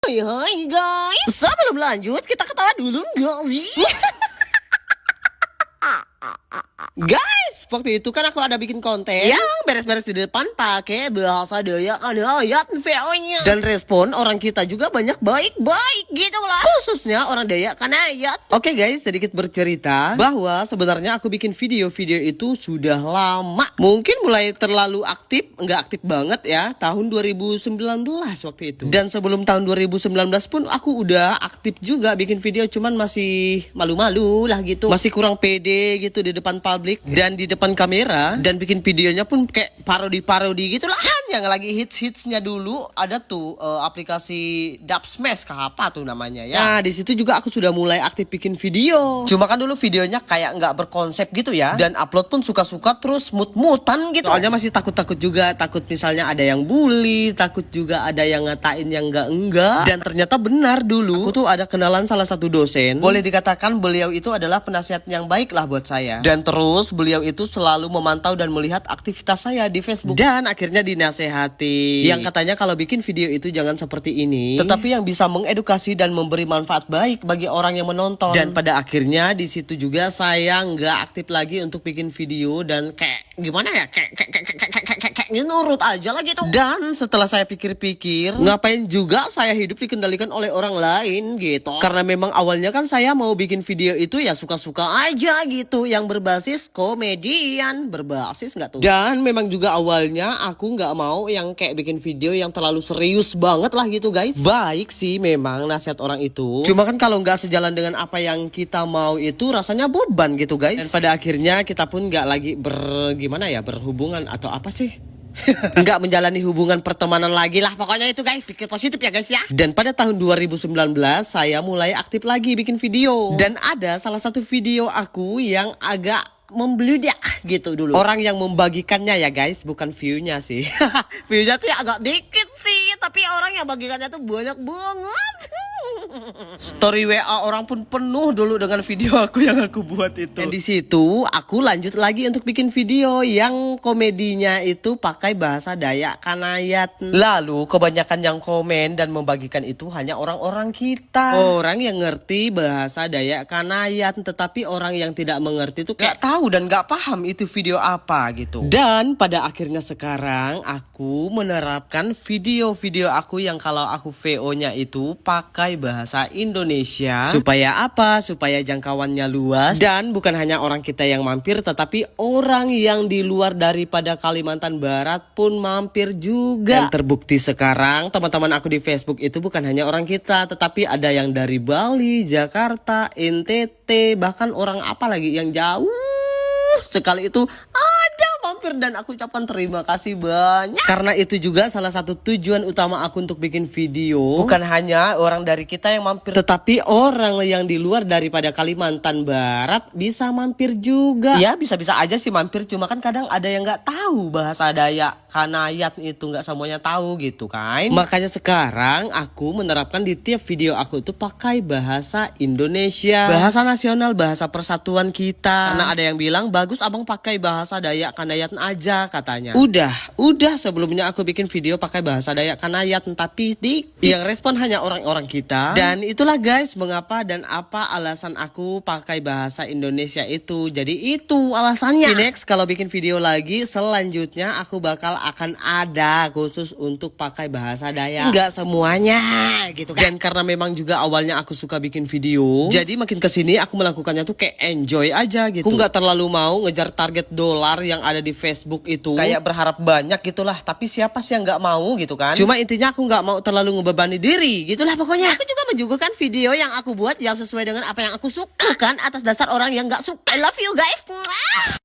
Hai guys, sebelum lanjut kita ketawa dulu nggak sih? Guys, waktu itu kan aku ada bikin konten yang beres-beres di depan pakai bahasa Dayak ayat VO-nya. Dan respon orang kita juga banyak baik-baik gitu lah. Khususnya orang Dayak ayat. Oke guys, sedikit bercerita bahwa sebenarnya aku bikin video-video itu sudah lama. Mungkin mulai terlalu aktif, nggak aktif banget ya, tahun 2019 waktu itu. Dan sebelum tahun 2019 pun aku udah aktif juga bikin video, cuman masih malu-malu lah gitu. Masih kurang pede gitu di depan publik dan di depan kamera, dan bikin videonya pun kayak parodi-parodi gitu lah. Yang lagi hits-hitsnya dulu ada tuh aplikasi Dubsmash kah apa tuh namanya ya. Nah di situ juga aku sudah mulai aktif bikin video. Cuma kan dulu videonya kayak nggak berkonsep gitu ya, dan upload pun suka-suka terus mut-mutan gitu. Soalnya masih takut-takut juga, takut misalnya ada yang bully, takut juga ada yang ngatain yang enggak. Dan ternyata benar, dulu aku tuh ada kenalan salah satu dosen. Boleh dikatakan beliau itu adalah penasihat yang baik lah buat saya. Dan terus beliau itu selalu memantau dan melihat aktivitas saya di Facebook. Dan akhirnya dinasehati, yang katanya kalau bikin video itu jangan seperti ini, tetapi yang bisa mengedukasi dan memberi manfaat baik bagi orang yang menonton. Dan pada akhirnya di situ juga saya nggak aktif lagi untuk bikin video, dan kayak gimana ya, kayak nurut aja lah gitu. Dan setelah saya pikir-pikir, ngapain juga saya hidup dikendalikan oleh orang lain gitu. Karena memang awalnya kan saya mau bikin video itu ya suka-suka aja gitu, yang berbasis komedian, berbasis nggak tuh. Dan memang juga awalnya aku nggak mau yang kayak bikin video yang terlalu serius banget lah gitu guys. Baik sih memang nasihat orang itu, cuma kan kalau nggak sejalan dengan apa yang kita mau itu rasanya beban gitu guys. Dan pada akhirnya kita pun nggak lagi berhubungan atau apa sih, nggak menjalani hubungan pertemanan lagi lah pokoknya itu guys. Pikir positif ya guys ya. Dan pada tahun 2019 saya mulai aktif lagi bikin video, dan ada salah satu video aku yang agak membludak gitu dulu. Orang yang membagikannya ya guys, bukan view-nya sih. View-nya tuh ya agak dikit sih, tapi orang yang bagikannya tuh banyak banget. Story WA orang pun penuh dulu dengan video aku yang aku buat itu. Dan di situ aku lanjut lagi untuk bikin video yang komedinya itu pakai bahasa Dayak Kanayat. Lalu kebanyakan yang komen dan membagikan itu hanya orang-orang kita, orang yang ngerti bahasa Dayak Kanayat, tetapi orang yang tidak mengerti tuh kayak tahu dan gak paham itu video apa gitu. Dan pada akhirnya sekarang aku menerapkan video-video aku yang kalau aku VO-nya itu pakai bahasa Indonesia. Supaya apa? Supaya jangkauannya luas, dan bukan hanya orang kita yang mampir, tetapi orang yang di luar daripada Kalimantan Barat pun mampir juga. Dan terbukti sekarang teman-teman aku di Facebook itu bukan hanya orang kita, tetapi ada yang dari Bali, Jakarta, NTT, bahkan orang apa lagi yang jauh sekali itu ada mampir, dan aku ucapkan terima kasih banyak. Karena itu juga salah satu tujuan utama aku untuk bikin video, bukan hanya orang dari kita yang mampir, tetapi orang yang di luar daripada Kalimantan Barat bisa mampir juga. Ya bisa-bisa aja sih mampir, cuma kan kadang ada yang nggak tahu bahasa Dayak Kanayat itu, nggak semuanya tahu gitu kan. Makanya sekarang aku menerapkan di tiap video aku itu pakai bahasa Indonesia, bahasa nasional, bahasa persatuan kita. Karena ada yang bilang bagus abang pakai bahasa Dayak Kanayat aja katanya. Udah sebelumnya aku bikin video pakai bahasa Dayak Kanayat, tapi yang respon hanya orang-orang kita. Dan itulah guys mengapa dan apa alasan aku pakai bahasa Indonesia itu. Jadi itu alasannya. Next kalau bikin video lagi selanjutnya aku akan ada khusus untuk pakai bahasa Dayak. Enggak semuanya gitu kan. Dan karena memang juga awalnya aku suka bikin video, jadi makin kesini aku melakukannya tuh kayak enjoy aja gitu. Aku nggak terlalu mau ngejar target dolar yang ada di Facebook itu, kayak berharap banyak gitulah. Tapi siapa sih yang nggak mau gitu kan. Cuma intinya aku nggak mau terlalu ngebebani diri gitulah pokoknya. Aku juga menjugukan video yang aku buat yang sesuai dengan apa yang aku suka, kan atas dasar orang yang nggak suka. I love you guys.